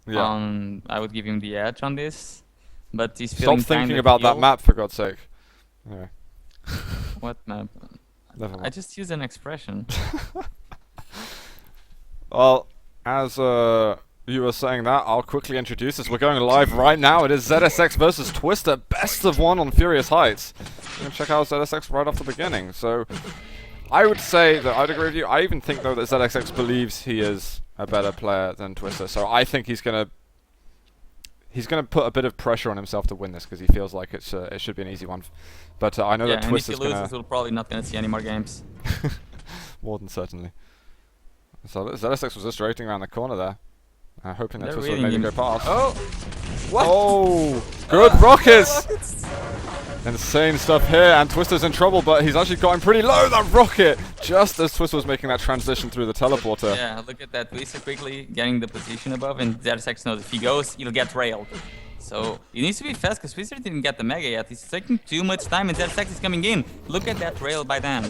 Yeah. I would give him the edge on this, but he's feeling Stop thinking kinda about that healed. map, for God's sake. Anyway. What map? Never I mind. just used an expression. Well, as you were saying that, I'll quickly introduce us. We're going live right now. It is ZSX versus Twister, best of one on Furious Heights. We're going to check out ZSX right off the beginning. So, I would say that I'd agree with you. I even think, though, that ZSX believes he is a better player than Twister. So, I think he's going to put a bit of pressure on himself to win this because he feels like it should be an easy one. But I know Yeah, that and if he Twister's going loses, to... we're probably not gonna see any more games. More than certainly. So ZSX was just rating around the corner there. Hoping that They're Twister would reading maybe him. go past. Oh! What? Oh! Good rockets! Rockets! Insane stuff here, and Twister's in trouble, but he's actually gotten pretty low, that rocket! Just as Twister was making that transition through the teleporter. Yeah, look at that. Twister quickly getting the position above, and ZSX knows if he goes, he'll get railed. So, he needs to be fast, because Twister didn't get the Mega yet. He's taking too much time, and ZSX is coming in. Look at that rail by them.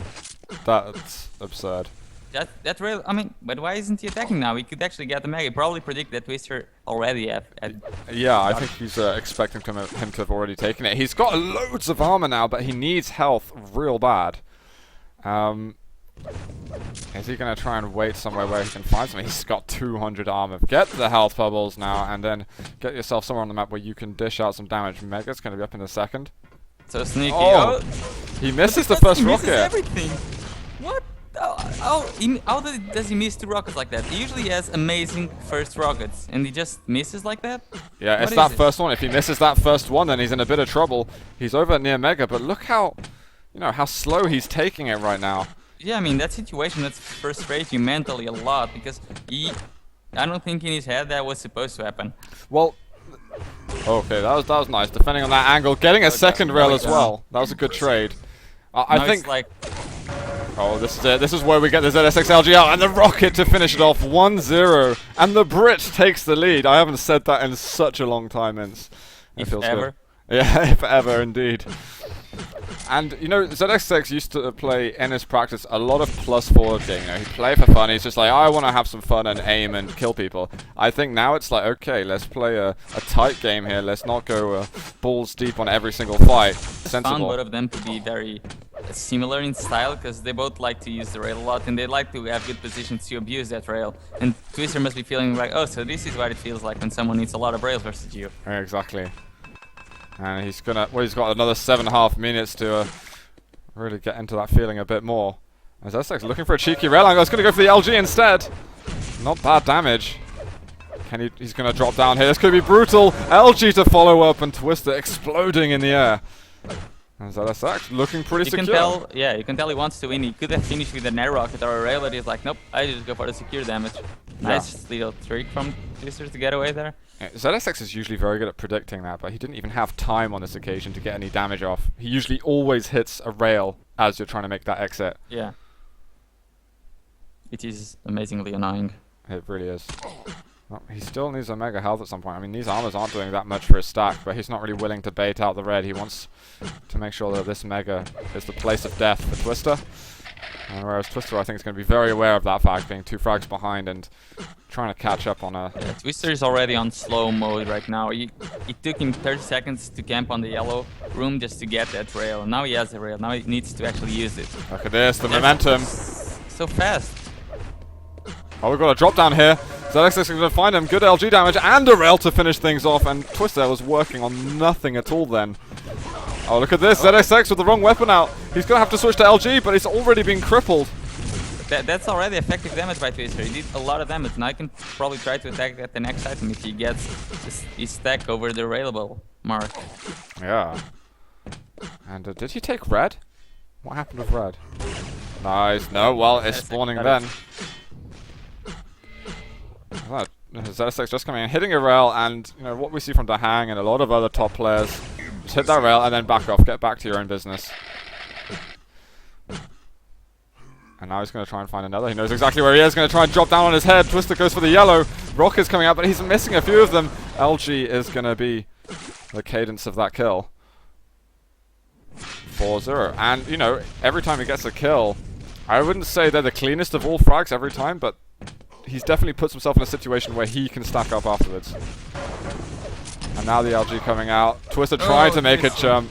That's absurd. That rail, I mean, but why isn't he attacking now? He could actually get the Mega. He probably predict that Twister already at Yeah, I think he's expecting him to have already taken it. He's got loads of armor now, but he needs health real bad. Is he going to try and wait somewhere where he can find something? He's got 200 armor. Get the health bubbles now, and then get yourself somewhere on the map where you can dish out some damage. Mega's going to be up in a second. So sneaky. Oh! He misses the first He misses rocket. everything. What? How does he miss 2 rockets like that? He usually has amazing first rockets, and he just misses like that? Yeah, it's What that is it? first one. If he misses that first one, then he's in a bit of trouble. He's over near Mega, but look how, how slow he's taking it right now. Yeah, I mean, that situation, that's frustrates you mentally a lot, because I don't think in his head that was supposed to happen. Well, okay, that was nice. Defending on that angle, getting a second rail as well. That was a good trade. I Now think. it's like, Oh, this is it. This is where we get the ZSXLG out and the rocket to finish it off 1-0. And the Brit takes the lead. I haven't said that in such a long time, Ince. It if feels ever. good. Yeah, if ever, indeed. And, ZXX used to play in his practice a lot of plus forward game. He'd play for fun. He's just like, I want to have some fun and aim and kill people. I think now it's like, okay, let's play a tight game here. Let's not go balls deep on every single fight. Found Sensible. both of them to be very similar in style, because they both like to use the rail a lot, and they like to have good positions to abuse that rail. And Twister must be feeling like, oh, so this is what it feels like when someone needs a lot of rails versus you. Yeah, exactly. And he's got another 7.5 minutes to really get into that feeling a bit more. As Essex looking for a cheeky rail angle, he's going to go for the LG instead. Not bad damage. He's going to drop down here. This could be brutal. LG to follow up, and Twister exploding in the air. And ZSX looking pretty secure. You can tell he wants to win. He could have finished with an air rocket or a rail, but he's like, nope, I just go for the secure damage. Nice little trick from Twister to get away there. Yeah, ZSX is usually very good at predicting that, but he didn't even have time on this occasion to get any damage off. He usually always hits a rail as you're trying to make that exit. Yeah. It is amazingly annoying. It really is. Well, he still needs a mega health at some point. I mean, these armors aren't doing that much for his stack, but he's not really willing to bait out the red. He wants to make sure that this mega is the place of death for Twister. And whereas Twister, I think, is going to be very aware of that fact, being 2 frags behind and trying to catch up on a... Yeah, Twister is already on slow mode right now. It took him 30 seconds to camp on the yellow room just to get that rail. Now he has the rail. Now he needs to actually use it. Look at this, the momentum. So fast. Oh, we've got a drop down here. ZXX is going to find him. Good LG damage and a rail to finish things off. And Twister was working on nothing at all then. Oh, look at this. ZXX with the wrong weapon out. He's going to have to switch to LG, but he's already been crippled. That's already effective damage by Twister. He did a lot of damage. Now I can probably try to attack at the next item if he gets his stack over the railable mark. Yeah. And did he take red? What happened with red? Nice. No, well, it's spawning then. ZSX just coming in, hitting a rail, and what we see from Dahang and a lot of other top players, just hit that rail and then back off, get back to your own business. And now he's going to try and find another. He knows exactly where he is. Going to try and drop down on his head. Twister goes for the yellow. Rocket's coming out, but he's missing a few of them. LG is going to be the cadence of that kill. 4-0. And, every time he gets a kill, I wouldn't say they're the cleanest of all frags every time, but he's definitely puts himself in a situation where he can stack up afterwards. And now the LG coming out. Twister trying to make a jump.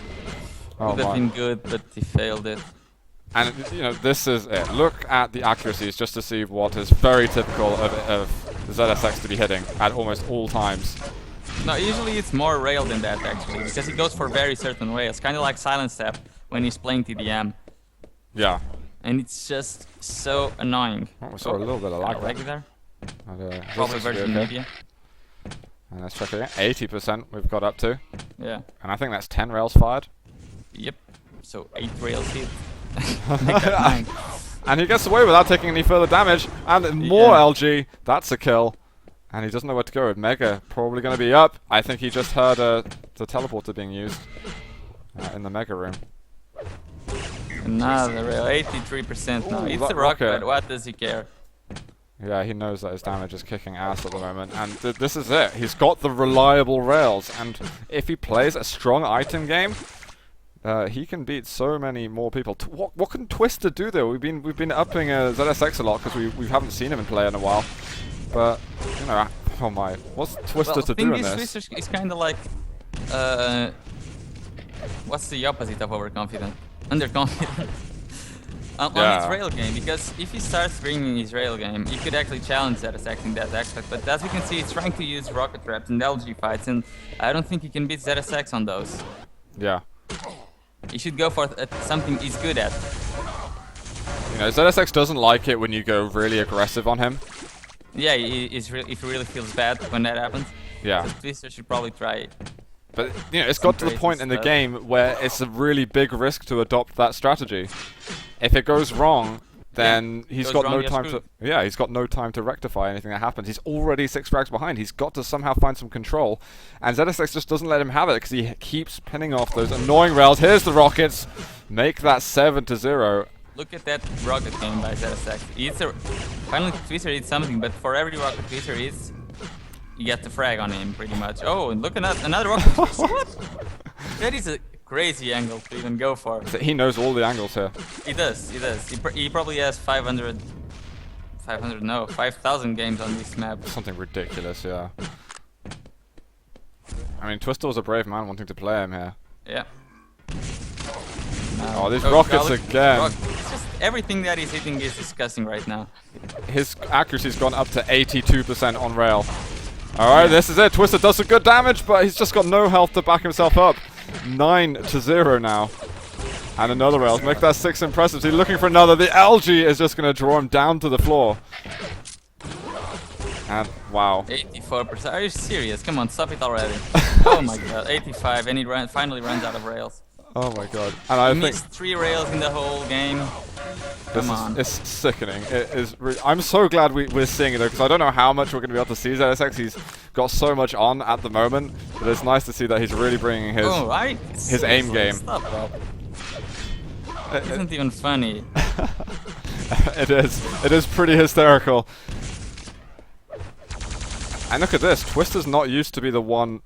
Oh Would have my. been good, but he failed it. And you know, this is it. Look at the accuracies just to see what is very typical of the ZSX to be hitting at almost all times. No, usually it's more rail than that actually, because he goes for very certain rails, kind of like Silent Step when he's playing TDM. Yeah. And it's just so annoying. Oh, we saw a little bit of lag there. And, Probably version media. And let's check again. 80% we've got up to. Yeah. And I think that's 10 rails fired. Yep. So 8 rails hit. Make that 9. And he gets away without taking any further damage. And more LG. That's a kill. And he doesn't know where to go with Mega. Probably going to be up. I think he just heard the teleporter being used in the Mega room. Another rail. 83% now. Ooh, It's that a rocket. rocket. What does he care? Yeah, he knows that his damage is kicking ass at the moment. And this is it. He's got the reliable rails. And if he plays a strong item game, he can beat so many more people. What can Twister do though? We've been upping ZSX a lot because we haven't seen him in play in a while. But you know, oh my, what's Twister to do in this? Twister is kind of like, what's the opposite of overconfident? Underconfident. On his rail game, because if he starts bringing his rail game, he could actually challenge ZSX in that aspect. But as we can see, he's trying to use rocket traps and LG fights, and I don't think he can beat ZSX on those. Yeah. He should go for something he's good at. You know, ZSX doesn't like it when you go really aggressive on him. Yeah, if he really feels bad when that happens. Yeah. So Twister should probably try it. But you know, it's got to the point in the game where it's a really big risk to adopt that strategy. If it goes wrong, then he's got no time to. Yeah, he's got no time to rectify anything that happens. He's already 6 frags behind. He's got to somehow find some control, and ZSX just doesn't let him have it because he keeps pinning off those annoying rails. Here's the rockets, make that 7-0. Look at that rocket game by ZSX. Finally, Twister did something, but for every rocket Twister hits, you get the frag on him pretty much. Oh, and look at another rocket. What? That is a crazy angle to even go for. He knows all the angles here. He does. He probably has 500 no, 5,000 games on this map. Something ridiculous, yeah. I mean, Twister was a brave man wanting to play him here. Yeah. Oh, these rockets again. It's just everything that he's hitting is disgusting right now. His accuracy's gone up to 82% on rail. Alright, this is it. Twister does some good damage, but he's just got no health to back himself up. 9-0 now. And another rail. Make that 6 impressive. He's looking for another. The LG is just going to draw him down to the floor. And wow. 84%. Are you serious? Come on, stop it already. Oh my god. 85, and he finally runs out of rails. Oh my god. And I think missed 3 rails in the whole game. Come on. It's sickening. It is. I'm so glad we're seeing it though, because I don't know how much we're going to be able to see ZSX. He's got so much on at the moment, but it's nice to see that he's really bringing his aim game. Stop that. It isn't even funny. It is. It is pretty hysterical. And look at this. Twister's not used to be the one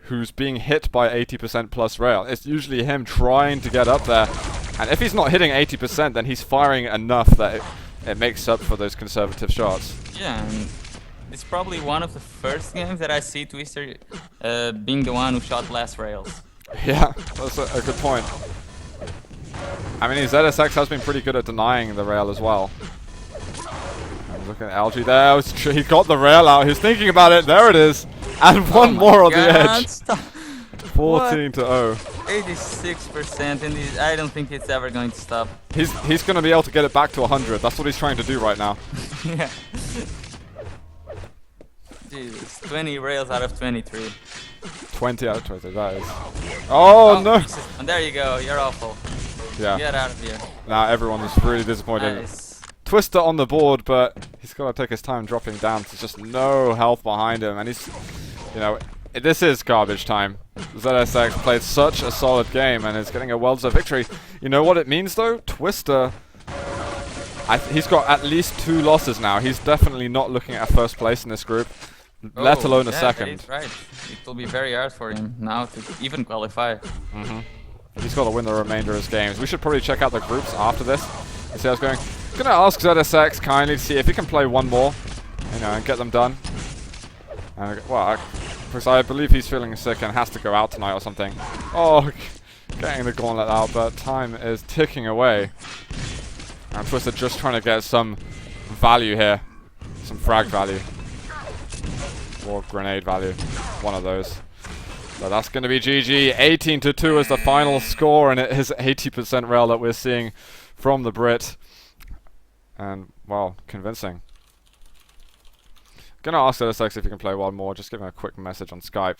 who's being hit by 80% plus rail. It's usually him trying to get up there. And if he's not hitting 80%, then he's firing enough that it makes up for those conservative shots. Yeah, and it's probably one of the first games that I see Twister being the one who shot less rails. Yeah, that's a good point. I mean, ZSX has been pretty good at denying the rail as well. And look at LG there. He got the rail out. He's thinking about it. There it is. And one more on the edge. 14-0. 86%, and I don't think it's ever going to stop. He's going to be able to get it back to 100. That's what he's trying to do right now. Yeah. Jesus, 20 rails out of 23. 20 out of 20, that is. Oh no! And there you go, you're awful. Yeah. Get out of here. Now everyone is really disappointed. Nice. Twister on the board, but he's got to take his time dropping down. There's just no health behind him, and he's, you know, this is garbage time. ZSX played such a solid game and is getting a well-deserved victory. You know what it means though? Twister, he's got at least 2 losses now. He's definitely not looking at first place in this group, let alone a second. That is right. It will be very hard for him now to even qualify. He's got to win the remainder of his games. We should probably check out the groups after this and see how it's going. I'm going to ask ZSX kindly to see if he can play one more you know, and get them done. And well, because I believe he's feeling sick and has to go out tonight or something. Oh, getting the gauntlet out, but time is ticking away. And Twister just trying to get some value here, some frag value, or grenade value, one of those. So that's going to be GG. 18-2 is the final score, and it is 80% rail that we're seeing from the Brit. And, well, convincing. Gonna ask ZSX if he can play one more, just give him a quick message on Skype.